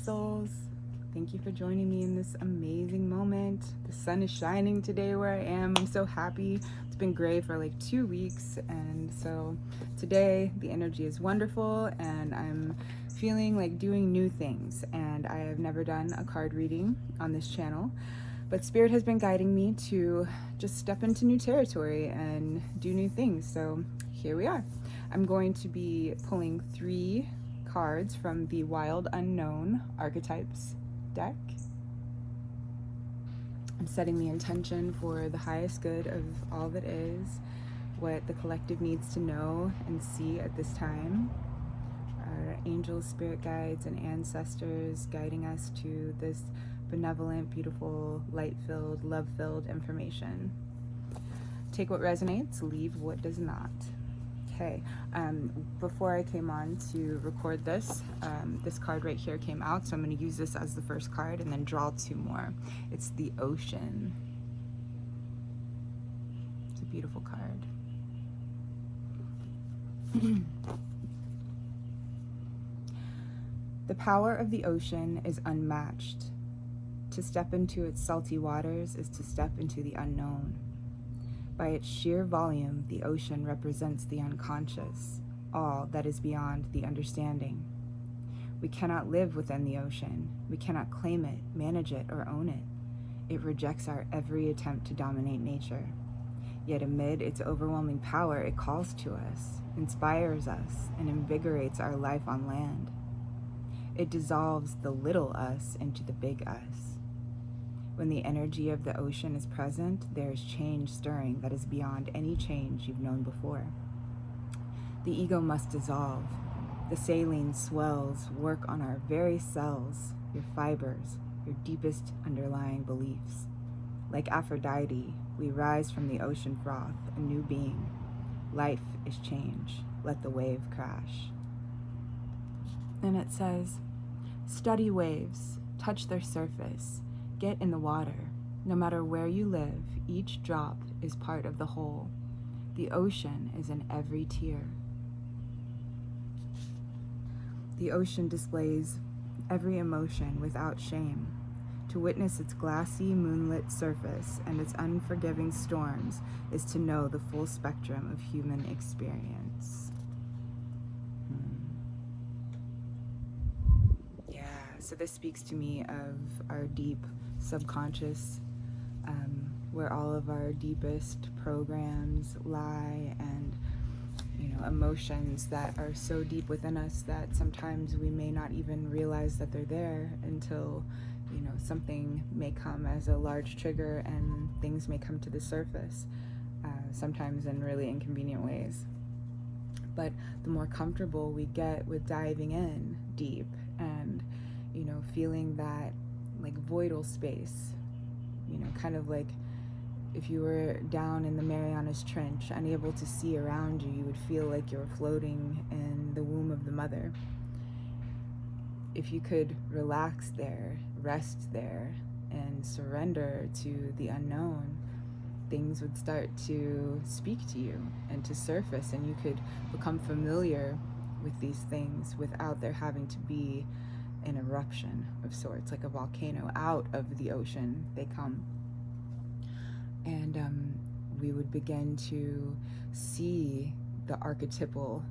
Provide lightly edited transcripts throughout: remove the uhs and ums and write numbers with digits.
souls. Thank you for joining me in this amazing moment. The sun is shining today where I am. I'm so happy. It's been gray for like 2 weeks, and so today the energy is wonderful and I'm feeling like doing new things. And I have never done a card reading on this channel, but Spirit has been guiding me to just step into new territory and do new things. So here we are. I'm going to be pulling 3 cards from the Wild Unknown Archetypes deck. I'm setting the intention for the highest good of all that is, what the collective needs to know and see at this time. Our angels, spirit guides, and ancestors guiding us to this benevolent, beautiful, light-filled, love-filled information. Take what resonates, leave what does not. Okay, before I came on to record this, this card right here came out, so I'm going to use this as the first card and then draw 2 more. It's the Ocean. It's a beautiful card. The power of the ocean is unmatched. To step into its salty waters is to step into the unknown. By its sheer volume, the ocean represents the unconscious, all that is beyond the understanding. We cannot live within the ocean. We cannot claim it, manage it, or own it. It rejects our every attempt to dominate nature. Yet amid its overwhelming power, it calls to us, inspires us, and invigorates our life on land. It dissolves the little us into the big us. When the energy of the ocean is present, there is change stirring that is beyond any change you've known before. The ego must dissolve. The saline swells work on our very cells, your fibers, your deepest underlying beliefs. Like Aphrodite, we rise from the ocean froth, a new being. Life is change. Let the wave crash. And it says, study waves, touch their surface, get in the water. No matter where you live, each drop is part of the whole. The ocean is in every tear. The ocean displays every emotion without shame. To witness its glassy, moonlit surface and its unforgiving storms is to know the full spectrum of human experience. Yeah, so this speaks to me of our deep subconscious, where all of our deepest programs lie, and emotions that are so deep within us that sometimes we may not even realize that they're there until something may come as a large trigger and things may come to the surface, sometimes in really inconvenient ways. But the more comfortable we get with diving in deep and feeling that like voidal space, kind of like if you were down in the Marianas Trench, unable to see around you, you would feel like you were floating in the womb of the mother. If you could relax there, rest there, and surrender to the unknown, things would start to speak to you and to surface, and you could become familiar with these things without there having to be an eruption of sorts, like a volcano. Out of the ocean they come. And we would begin to see the archetypal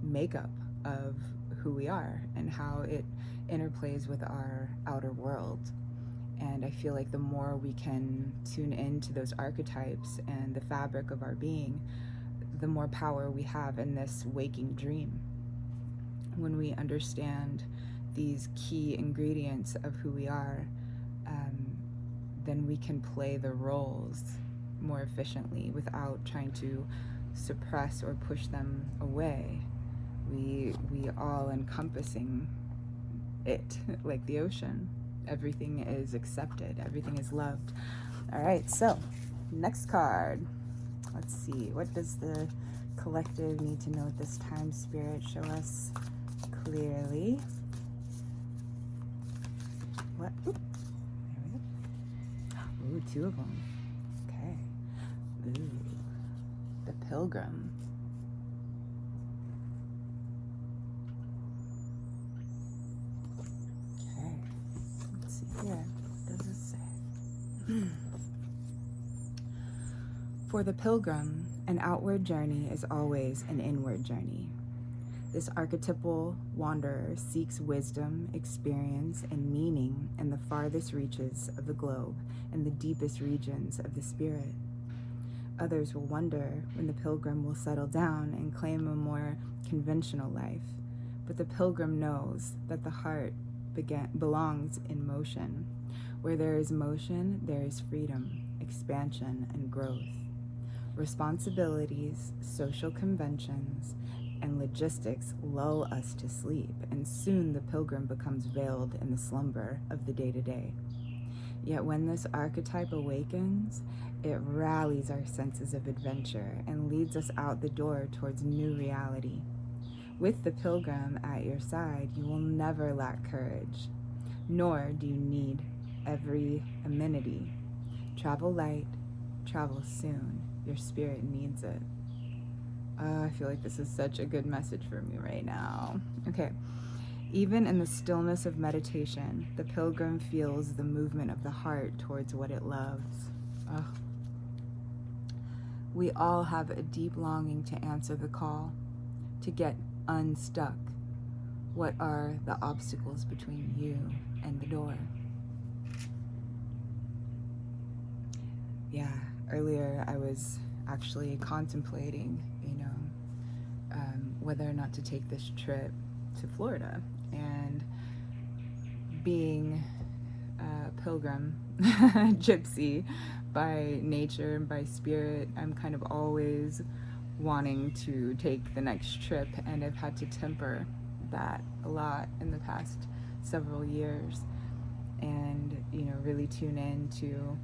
makeup of who we are and how it interplays with our outer world. And I feel like the more we can tune into those archetypes and the fabric of our being, the more power we have in this waking dream. When we understand these key ingredients of who we are, then we can play the roles more efficiently without trying to suppress or push them away. We all encompassing it like the ocean. Everything is accepted. Everything is loved. All right, so next card. Let's see. What does the collective need to know at this time? Spirit, show us clearly. What? Oop. There we go. Ooh, 2 of them. Okay. Ooh. The Pilgrim. For the pilgrim, an outward journey is always an inward journey. This archetypal wanderer seeks wisdom, experience, and meaning in the farthest reaches of the globe and the deepest regions of the spirit. Others will wonder when the pilgrim will settle down and claim a more conventional life, but the pilgrim knows that the heart belongs in motion. Where there is motion, there is freedom, expansion, and growth. Responsibilities, social conventions, and logistics lull us to sleep, and soon the pilgrim becomes veiled in the slumber of the day-to-day. Yet when this archetype awakens, it rallies our senses of adventure and leads us out the door towards new reality. With the pilgrim at your side, you will never lack courage, nor do you need every amenity. Travel light, travel soon. Your spirit needs it. I feel like this is such a good message for me right now. Okay. Even in the stillness of meditation, the pilgrim feels the movement of the heart towards what it loves. We all have a deep longing to answer the call, to get unstuck. What are the obstacles between you and the door? Yeah, earlier I was actually contemplating, whether or not to take this trip to Florida. And being a pilgrim, gypsy by nature and by spirit, I'm kind of always wanting to take the next trip, and I've had to temper that a lot in the past several years, and really tune in to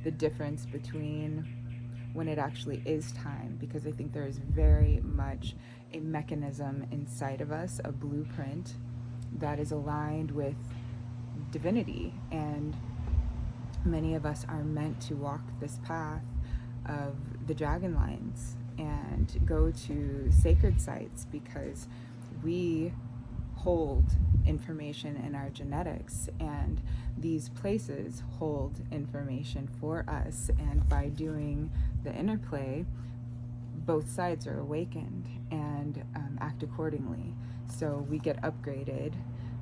the difference between when it actually is time, because I think there is very much a mechanism inside of us, a blueprint that is aligned with divinity, and many of us are meant to walk this path of the dragon lines and go to sacred sites, because we hold information in our genetics, and these places hold information for us, and by doing the interplay, both sides are awakened and act accordingly. So we get upgraded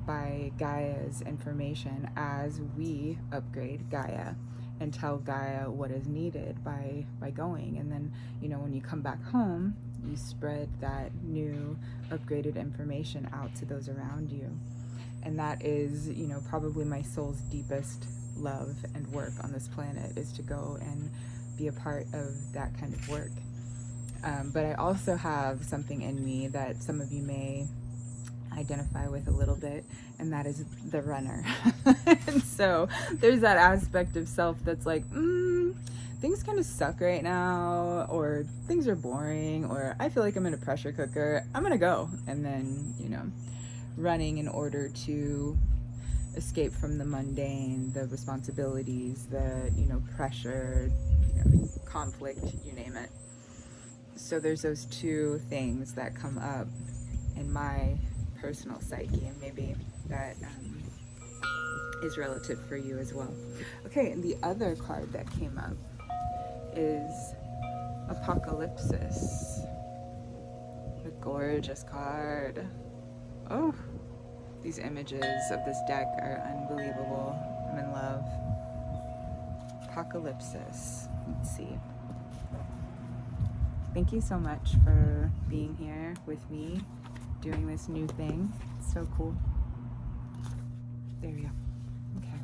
by Gaia's information as we upgrade Gaia and tell Gaia what is needed by going. And then, when you come back home, you spread that new upgraded information out to those around you. And that is, probably my soul's deepest love and work on this planet, is to go and be a part of that kind of work. But I also have something in me that some of you may identify with a little bit, and that is the runner. And so there's that aspect of self that's like, things kind of suck right now, or things are boring, or I feel like I'm in a pressure cooker, I'm gonna go. And then, running in order to escape from the mundane, the responsibilities, the, pressure, conflict, you name it. So there's those two things that come up in my personal psyche, and maybe that is relative for you as well. Okay, and the other card that came up is Apocalypsis. A gorgeous card. Oh, these images of this deck are unbelievable. I'm in love. Apocalypsis. Let's see. Thank you so much for being here with me, doing this new thing. It's so cool. There we go. Okay.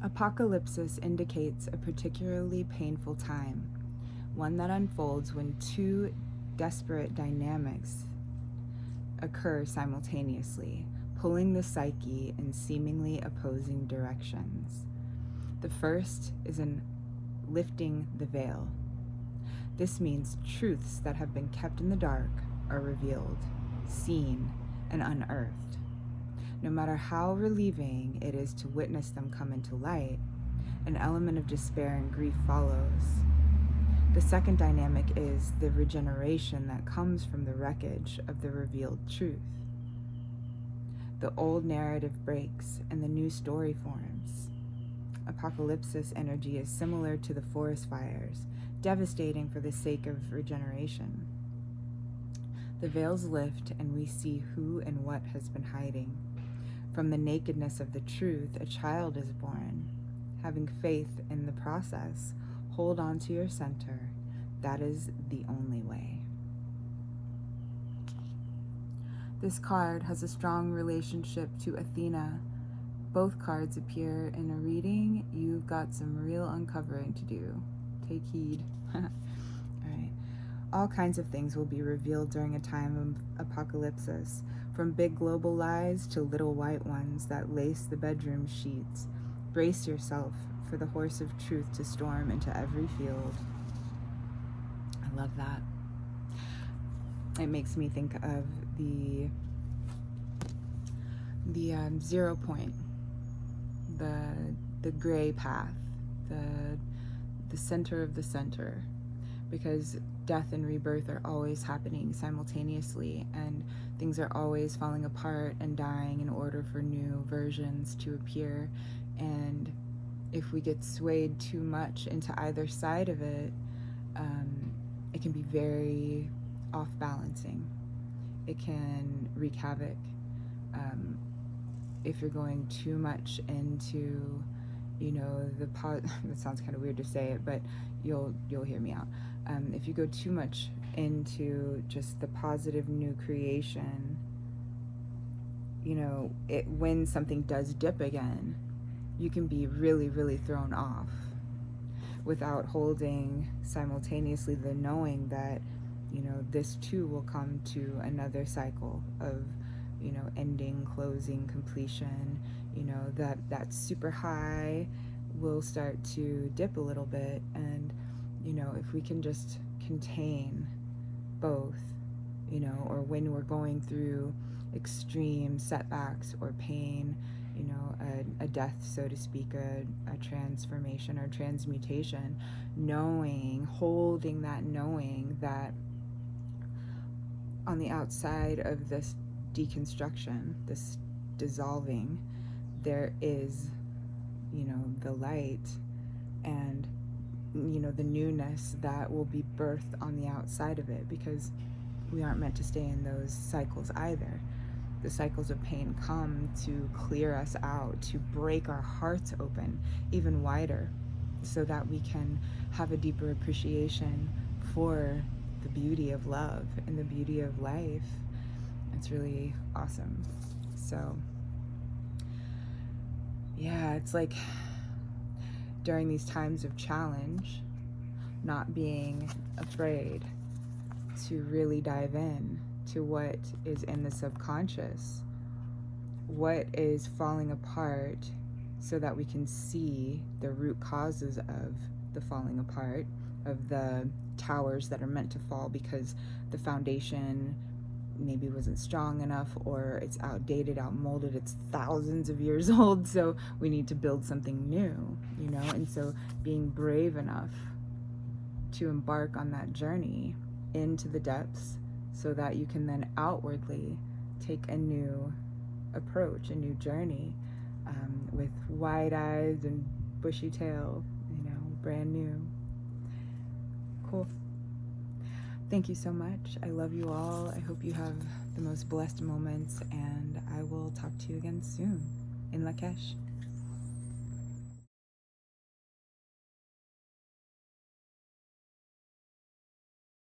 Apocalypsis indicates a particularly painful time, one that unfolds when two desperate dynamics occur simultaneously, pulling the psyche in seemingly opposing directions. The first is in lifting the veil. This means truths that have been kept in the dark are revealed, seen, and unearthed. No matter how relieving it is to witness them come into light, an element of despair and grief follows. The second dynamic is the regeneration that comes from the wreckage of the revealed truth. The old narrative breaks and the new story forms. Apocalypsis energy is similar to the forest fires, devastating for the sake of regeneration. The veils lift and we see who and what has been hiding. From the nakedness of the truth, a child is born. Having faith in the process, hold on to your center. That is the only way. This card has a strong relationship to Athena. Both cards appear in a reading. You've got some real uncovering to do. Take heed. All right. All kinds of things will be revealed during a time of apocalypsis, from big global lies to little white ones that lace the bedroom sheets. Brace yourself for the horse of truth to storm into every field. I love that. It makes me think of the 0 point, the gray path, the center of the center, because death and rebirth are always happening simultaneously, and things are always falling apart and dying in order for new versions to appear. And if we get swayed too much into either side of it, it can be very off-balancing. It can wreak havoc. If you're going too much into, that sounds kind of weird to say it, but you'll hear me out. If you go too much into just the positive new creation, when something does dip again, you can be really, really thrown off without holding simultaneously the knowing that, this too will come to another cycle of, ending, closing, completion. That super high will start to dip a little bit, and if we can just contain both, or when we're going through extreme setbacks or pain, a death, so to speak, a transformation or transmutation, holding that knowing that on the outside of this deconstruction, this dissolving, there is, the light and, the newness that will be birthed on the outside of it, because we aren't meant to stay in those cycles either. The cycles of pain come to clear us out, to break our hearts open even wider, so that we can have a deeper appreciation for the beauty of love and the beauty of life. It's really awesome. So, yeah, it's like during these times of challenge, not being afraid to really dive in to what is in the subconscious, what is falling apart, so that we can see the root causes of the falling apart, of the towers that are meant to fall because the foundation maybe wasn't strong enough, or it's outdated, outmolded, it's thousands of years old, so we need to build something new, and so being brave enough to embark on that journey into the depths, so that you can then outwardly take a new approach, a new journey, with wide eyes and bushy tail, brand new. Cool. Thank you so much. I love you all. I hope you have the most blessed moments, and I will talk to you again soon. In Lakesh.